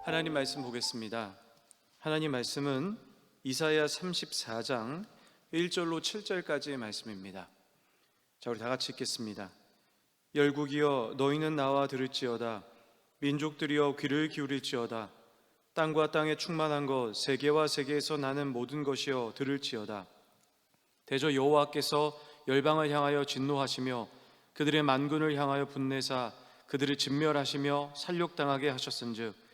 하나님 말씀 보겠습니다. 하나님 말씀은 이사야 34장 1절로 7절까지의 말씀입니다. 자, 우리 다 같이 읽겠습니다. 열국이여 너희는 나와 들을지어다. 민족들이여 귀를 기울일지어다. 땅과 땅에 충만한 것 세계와 세계에서 나는 모든 것이여 들을지어다. 대저 여호와께서 열방을 향하여 진노하시며 그들의 만군을 향하여 분내사 그들을 진멸하시며 살육당하게 하셨은즉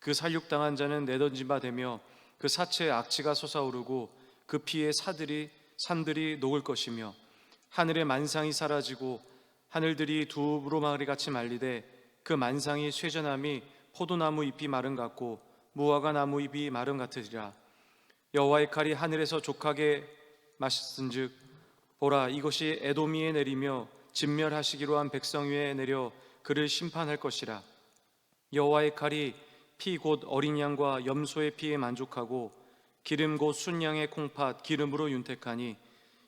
그 살육당한 자는 내던진 바 되며 그 사체에 악취가 솟아오르고 그 피에 산들이 녹을 것이며 하늘의 만상이 사라지고 하늘들이 두루마리 같이 말리되 그 만상이 쇠전함이 포도나무 잎이 마름 같고 무화과 나무 잎이 마름 같으리라. 여호와의 칼이 하늘에서 족하게 마셨은즉 보라 이것이 에돔 위에 내리며 진멸하시기로 한 백성 위에 내려 그를 심판할 것이라. 여호와의 칼이 피 곧 어린 양과 염소의 피에 만족하고 기름 곧 순양의 콩팥 기름으로 윤택하니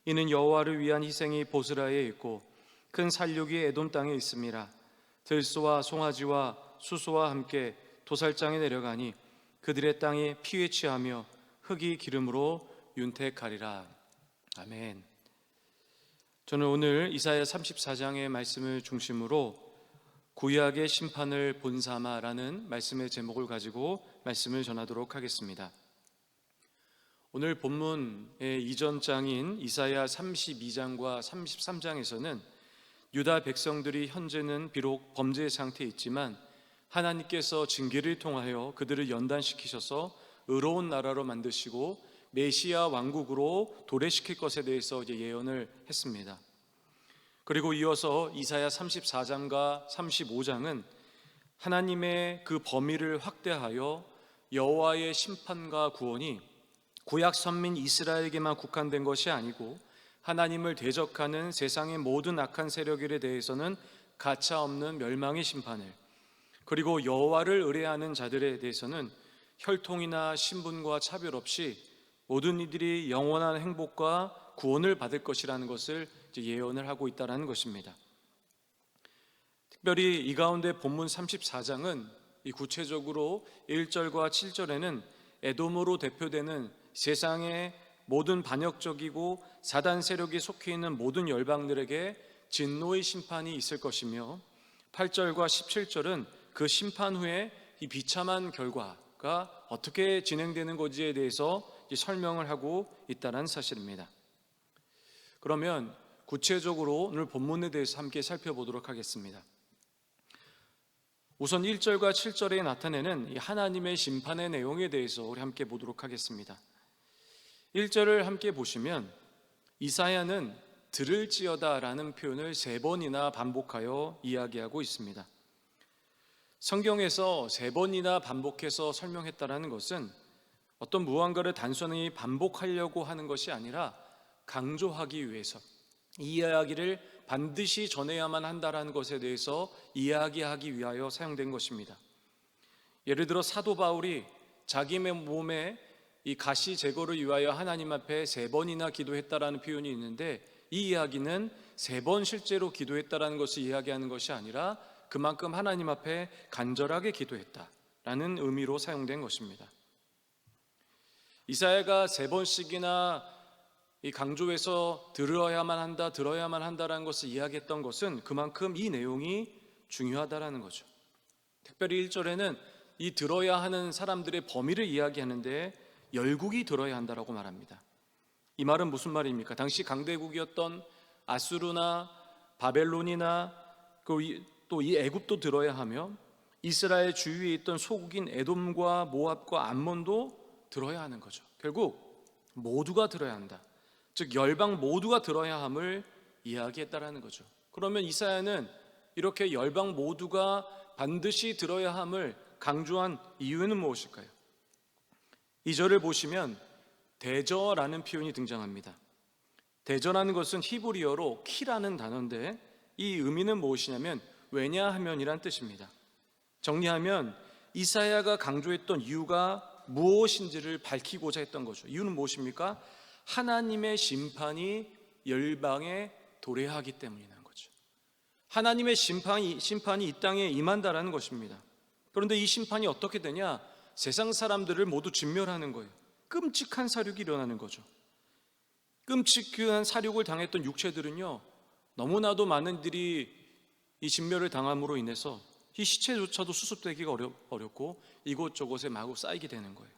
이는 여호와를 위한 희생이 보스라에 있고 큰 살육이 에돔 땅에 있음이라. 들소와 송아지와 수소와 함께 도살장에 내려가니 그들의 땅이 피에 취하며 흙이 기름으로 윤택하리라. 아멘. 저는 오늘 이사야 34장의 말씀을 중심으로 구약의 심판을 본삼아라는 말씀의 제목을 가지고 말씀을 전하도록 하겠습니다. 오늘 본문의 이전 장인 이사야 32장과 33장에서는 유다 백성들이 현재는 비록 범죄의 상태에 있지만 하나님께서 징계를 통하여 그들을 연단시키셔서 의로운 나라로 만드시고 메시아 왕국으로 도래시킬 것에 대해서 예언을 했습니다. 그리고 이어서 이사야 34장과 35장은 하나님의 그 범위를 확대하여 여호와의 심판과 구원이 구약 선민 이스라엘에게만 국한된 것이 아니고 하나님을 대적하는 세상의 모든 악한 세력에 대해서는 가차없는 멸망의 심판을, 그리고 여호와를 의뢰하는 자들에 대해서는 혈통이나 신분과 차별 없이 모든 이들이 영원한 행복과 구원을 받을 것이라는 것을 예언을 하고 있다는 것입니다. 특별히 이 가운데 본문 34장은 이 구체적으로 1절과 7절에는 에돔으로 대표되는 세상의 모든 반역적이고 사단 세력이 속해 있는 모든 열방들에게 진노의 심판이 있을 것이며 8절과 17절은 그 심판 후에 이 비참한 결과가 어떻게 진행되는 건지에 대해서 설명을 하고 있다는 사실입니다. 그러면 구체적으로 오늘 본문에 대해서 함께 살펴보도록 하겠습니다. 우선 1절과 7절에 나타내는 이 하나님의 심판의 내용에 대해서 우리 함께 보도록 하겠습니다. 1절을 함께 보시면 이사야는 들을지어다 라는 표현을 3번이나 반복하여 이야기하고 있습니다. 성경에서 3번이나 반복해서 설명했다는 것은 어떤 무언가를 단순히 반복하려고 하는 것이 아니라 강조하기 위해서 이 이야기를 반드시 전해야만 한다는 것에 대해서 이야기하기 위하여 사용된 것입니다. 예를 들어 사도 바울이 자기 몸에 이 가시 제거를 위하여 하나님 앞에 3번이나 기도했다라는 표현이 있는데 이 이야기는 3번 실제로 기도했다라는 것을 이야기하는 것이 아니라 그만큼 하나님 앞에 간절하게 기도했다라는 의미로 사용된 것입니다. 이사야가 3번씩이나 이 강조해서 들어야만 한다라는 것을 이야기했던 것은 그만큼 이 내용이 중요하다라는 거죠. 특별히 1절에는 이 들어야 하는 사람들의 범위를 이야기하는데 열국이 들어야 한다라고 말합니다. 이 말은 무슨 말입니까? 당시 강대국이었던 아수르나 바벨론이나 또 이 애굽도 들어야 하며 이스라엘 주위에 있던 소국인 에돔과 모압과 암몬도 들어야 하는 거죠. 결국 모두가 들어야 한다. 즉 열방 모두가 들어야 함을 이야기했다라는 거죠. 그러면 이사야는 이렇게 열방 모두가 반드시 들어야 함을 강조한 이유는 무엇일까요? 2절을 보시면 대저라는 표현이 등장합니다. 대저라는 것은 히브리어로 키라는 단어인데 이 의미는 무엇이냐면 왜냐하면이란 뜻입니다. 정리하면 이사야가 강조했던 이유가 무엇인지를 밝히고자 했던 거죠. 이유는 무엇입니까? 하나님의 심판이 열방에 도래하기 때문이라는 거죠. 하나님의 심판이 이 땅에 임한다라는 것입니다. 그런데 이 심판이 어떻게 되냐? 세상 사람들을 모두 진멸하는 거예요. 끔찍한 사륙이 일어나는 거죠. 끔찍한 사륙을 당했던 육체들은요, 너무나도 많은 이들이 이 진멸을 당함으로 인해서 이 시체조차도 수습되기가 어렵고 이곳저곳에 마구 쌓이게 되는 거예요.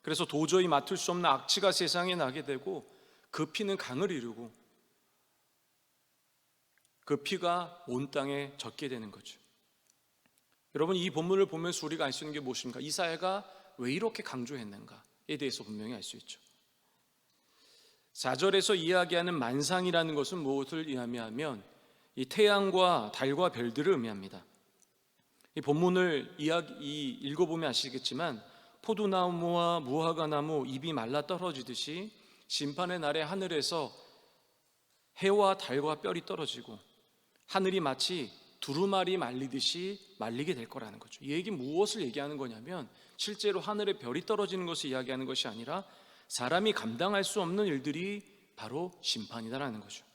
그래서 도저히 맡을 수 없는 악취가 세상에 나게 되고 그 피는 강을 이루고 그 피가 온 땅에 젖게 되는 거죠. 여러분, 이 본문을 보면서 우리가 알 수 있는 게 무엇입니까? 이사야가 왜 이렇게 강조했는가에 대해서 분명히 알 수 있죠. 4절에서 이야기하는 만상이라는 것은 무엇을 의미하면 이 태양과 달과 별들을 의미합니다. 이 본문을 읽어보면 아시겠지만 포도나무와 무화과나무 잎이 말라 떨어지듯이 심판의 날에 하늘에서 해와 달과 별이 떨어지고 하늘이 마치 두루마리 말리듯이 말리게 될 거라는 거죠. 이 얘기 무엇을 얘기하는 거냐면 실제로 하늘에 별이 떨어지는 것을 이야기하는 것이 아니라 사람이 감당할 수 없는 일들이 바로 심판이다라는 거죠.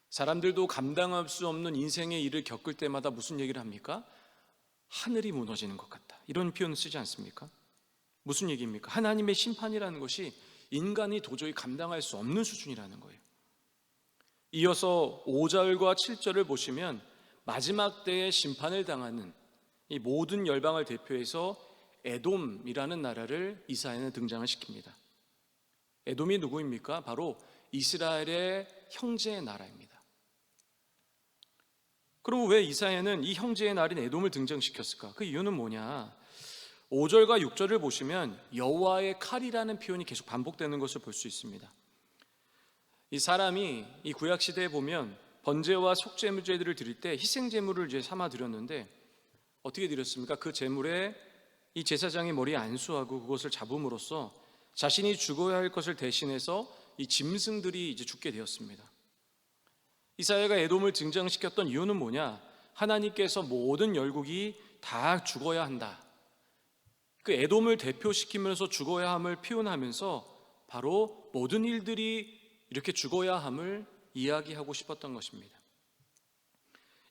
사람들도 감당할 수 없는 인생의 일을 겪을 때마다 무슨 얘기를 합니까? 하늘이 무너지는 것 같다, 이런 표현을 쓰지 않습니까? 무슨 얘기입니까? 하나님의 심판이라는 것이 인간이 도저히 감당할 수 없는 수준이라는 거예요. 이어서 5절과 7절을 보시면 마지막 때에 심판을 당하는 이 모든 열방을 대표해서 에돔이라는 나라를 이사야는 등장을 시킵니다. 에돔이 누구입니까? 바로 이스라엘의 형제의 나라입니다. 그럼 왜 이사야는 이 형제의 나라인 에돔을 등장시켰을까? 그 이유는 뭐냐? 5절과 6절을 보시면 여호와의 칼이라는 표현이 계속 반복되는 것을 볼 수 있습니다. 이 사람이 이 구약 시대에 보면 번제와 속죄제들을 드릴 때 희생제물을 이제 삼아 드렸는데 어떻게 드렸습니까? 그 제물에 이 제사장의 머리에 안수하고 그것을 잡음으로써 자신이 죽어야 할 것을 대신해서 이 짐승들이 이제 죽게 되었습니다. 이사야가 에돔을 등장시켰던 이유는 뭐냐? 하나님께서 모든 열국이 다 죽어야 한다, 그 에돔을 대표시키면서 죽어야 함을 표현하면서 바로 모든 일들이 이렇게 죽어야 함을 이야기하고 싶었던 것입니다.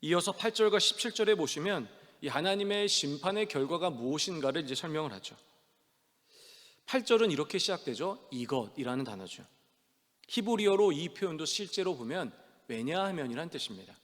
이어서 8절과 17절에 보시면 이 하나님의 심판의 결과가 무엇인가를 이제 설명을 하죠. 8절은 이렇게 시작되죠. 이것이라는 단어죠. 히브리어로 이 표현도 실제로 보면 왜냐하면이란 뜻입니다.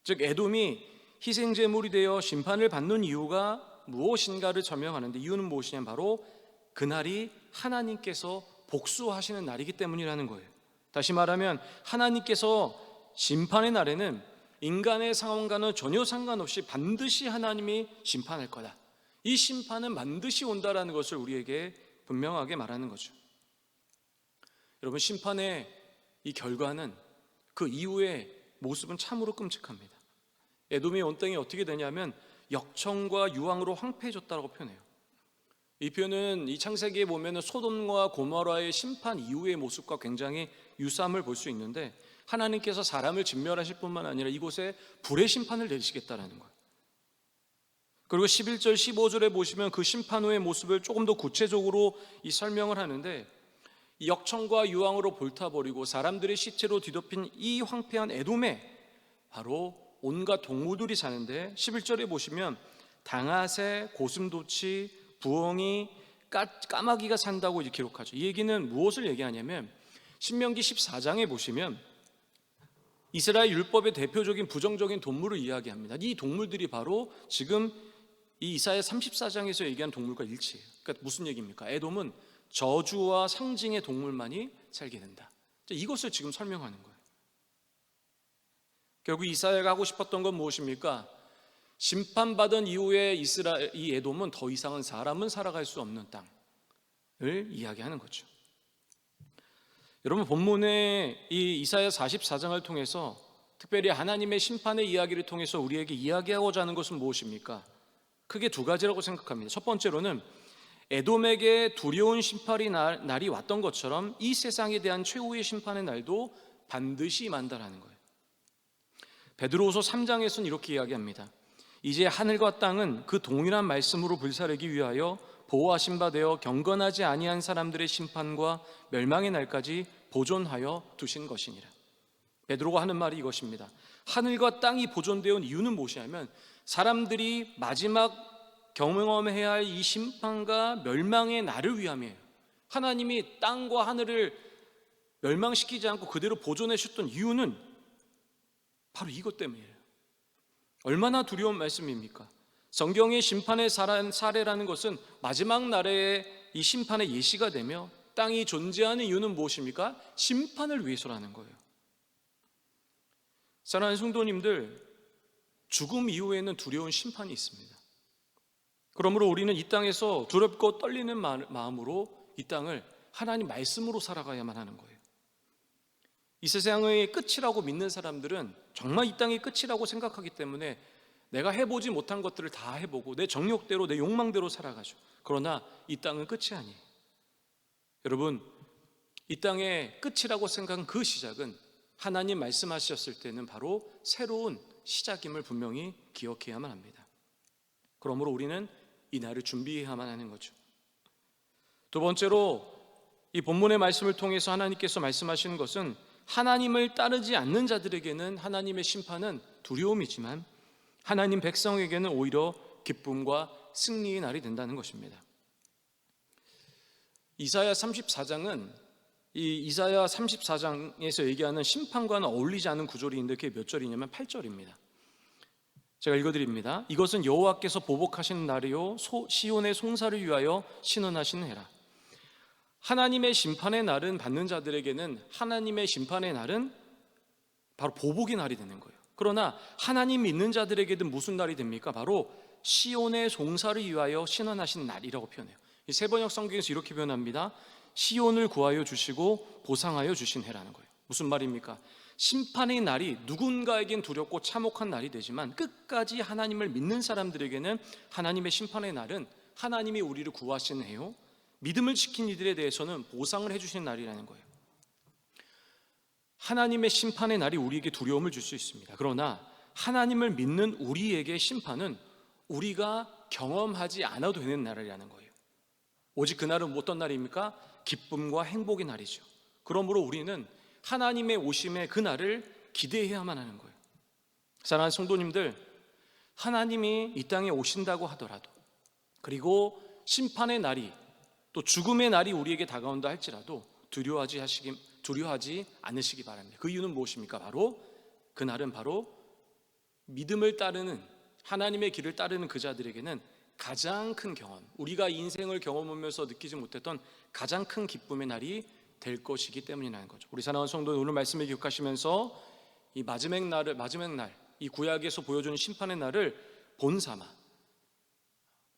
즉 에돔이 희생제물이 되어 심판을 받는 이유가 무엇인가를 설명하는데, 이유는 무엇이냐면 바로 그날이 하나님께서 복수하시는 날이기 때문이라는 거예요. 다시 말하면 하나님께서 심판의 날에는 인간의 상황과는 전혀 상관없이 반드시 하나님이 심판할 거다, 이 심판은 반드시 온다라는 것을 우리에게 분명하게 말하는 거죠. 여러분, 심판의 이 결과는 그 이후의 모습은 참으로 끔찍합니다. 에돔이 온 땅이 어떻게 되냐면 역청과 유황으로 황폐해졌다고 표현해요. 이 표현은 이 창세기에 보면 소돔과 고모라의 심판 이후의 모습과 굉장히 유사함을 볼 수 있는데, 하나님께서 사람을 진멸하실 뿐만 아니라 이곳에 불의 심판을 내리시겠다는 거예요. 그리고 11절 15절에 보시면 그 심판 후의 모습을 조금 더 구체적으로 이 설명을 하는데, 이 역청과 유황으로 볼타버리고 사람들의 시체로 뒤덮인 이 황폐한 에돔에 바로 온갖 동물들이 사는데, 11절에 보시면 당아새, 고슴도치, 부엉이, 까마귀가 산다고 이제 기록하죠. 이 얘기는 무엇을 얘기하냐면 신명기 14장에 보시면 이스라엘 율법의 대표적인 부정적인 동물을 이야기합니다. 이 동물들이 바로 지금 이 이사야 34장에서 얘기한 동물과 일치해요. 그러니까 무슨 얘기입니까? 에돔은 저주와 상징의 동물만이 살게 된다, 이것을 지금 설명하는 거예요. 결국 이사야가 하고 싶었던 건 무엇입니까? 심판받은 이후에 이 에돔은 더 이상은 사람은 살아갈 수 없는 땅을 이야기하는 거죠. 여러분, 본문의 이 이사야 44장을 통해서 특별히 하나님의 심판의 이야기를 통해서 우리에게 이야기하고자 하는 것은 무엇입니까? 크게 두 가지라고 생각합니다. 첫 번째로는 에돔에게 두려운 심판의 날이 왔던 것처럼 이 세상에 대한 최후의 심판의 날도 반드시 임한다라는 거예요. 베드로후서 3장에서는 이렇게 이야기합니다. 이제 하늘과 땅은 그 동일한 말씀으로 불사르기 위하여 보호하신 바 되어 경건하지 아니한 사람들의 심판과 멸망의 날까지 보존하여 두신 것이니라. 베드로가 하는 말이 이것입니다. 하늘과 땅이 보존되어 온 이유는 무엇이냐면 사람들이 마지막 경험해야 할 이 심판과 멸망의 날을 위함이에요. 하나님이 땅과 하늘을 멸망시키지 않고 그대로 보존해 주셨던 이유는 바로 이것 때문이에요. 얼마나 두려운 말씀입니까? 성경의 심판의 사례라는 것은 마지막 날에 이 심판의 예시가 되며 땅이 존재하는 이유는 무엇입니까? 심판을 위해서라는 거예요. 사랑하는 성도님들, 죽음 이후에는 두려운 심판이 있습니다. 그러므로 우리는 이 땅에서 두렵고 떨리는 마음으로 이 땅을 하나님 말씀으로 살아가야만 하는 거예요. 이 세상의 끝이라고 믿는 사람들은 정말 이 땅이 끝이라고 생각하기 때문에 내가 해보지 못한 것들을 다 해보고 내 정욕대로 내 욕망대로 살아가죠. 그러나 이 땅은 끝이 아니에요. 여러분, 이 땅의 끝이라고 생각한 그 시작은 하나님 말씀하셨을 때는 바로 새로운 시작임을 분명히 기억해야만 합니다. 그러므로 우리는 이 날을 준비해야만 하는 거죠. 두 번째로 이 본문의 말씀을 통해서 하나님께서 말씀하시는 것은 하나님을 따르지 않는 자들에게는 하나님의 심판은 두려움이지만 하나님 백성에게는 오히려 기쁨과 승리의 날이 된다는 것입니다. 이사야 34장은 이 이사야 34장에서 얘기하는 심판과는 어울리지 않은 구절이 있는데 그게 몇 절이냐면 8절입니다. 제가 읽어드립니다. 이것은 여호와께서 보복하시는 날이요 시온의 송사를 위하여 신원하시는 해라. 하나님의 심판의 날은 받는 자들에게는 하나님의 심판의 날은 바로 보복의 날이 되는 거예요. 그러나 하나님 믿는 자들에게는 무슨 날이 됩니까? 바로 시온의 송사를 위하여 신원하신 날이라고 표현해요. 이 세번역 성경에서 이렇게 표현합니다. 시온을 구하여 주시고 보상하여 주신 해라는 거예요. 무슨 말입니까? 심판의 날이 누군가에겐 두렵고 참혹한 날이 되지만 끝까지 하나님을 믿는 사람들에게는 하나님의 심판의 날은 하나님이 우리를 구하신 해요, 믿음을 지킨 이들에 대해서는 보상을 해주시는 날이라는 거예요. 하나님의 심판의 날이 우리에게 두려움을 줄 수 있습니다. 그러나 하나님을 믿는 우리에게 심판은 우리가 경험하지 않아도 되는 날이라는 거예요. 오직 그날은 어떤 날입니까? 기쁨과 행복의 날이죠. 그러므로 우리는 하나님의 오심의 그 날을 기대해야만 하는 거예요. 사랑하는 성도님들, 하나님이 이 땅에 오신다고 하더라도, 그리고 심판의 날이 또 죽음의 날이 우리에게 다가온다 할지라도 두려워하지 않으시기 바랍니다. 그 이유는 무엇입니까? 바로 그날은 바로 믿음을 따르는, 하나님의 길을 따르는 그 자들에게는 가장 큰 경험, 우리가 인생을 경험하면서 느끼지 못했던 가장 큰 기쁨의 날이 될 것이기 때문이라는 거죠. 우리 사랑하는 성도들, 오늘 말씀을 기억하시면서 이 마지막 날, 이 구약에서 보여주는 심판의 날을 본삼아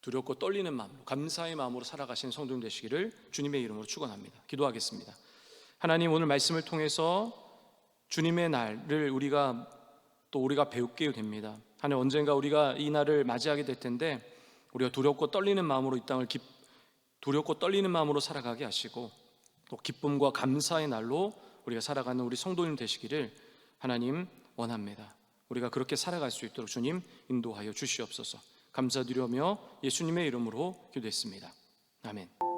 두렵고 떨리는 마음으로, 감사의 마음으로 살아가시는 성도님 되시기를 주님의 이름으로 축원합니다. 기도하겠습니다. 하나님, 오늘 말씀을 통해서 주님의 날을 우리가 배우게 됩니다. 하나님, 언젠가 우리가 이 날을 맞이하게 될 텐데 우리가 두렵고 떨리는 마음으로 이 땅을 두렵고 떨리는 마음으로 살아가게 하시고 또 기쁨과 감사의 날로 우리가 살아가는 우리 성도님 되시기를 하나님 원합니다. 우리가 그렇게 살아갈 수 있도록 주님 인도하여 주시옵소서. 감사드리며 예수님의 이름으로 기도했습니다. 아멘.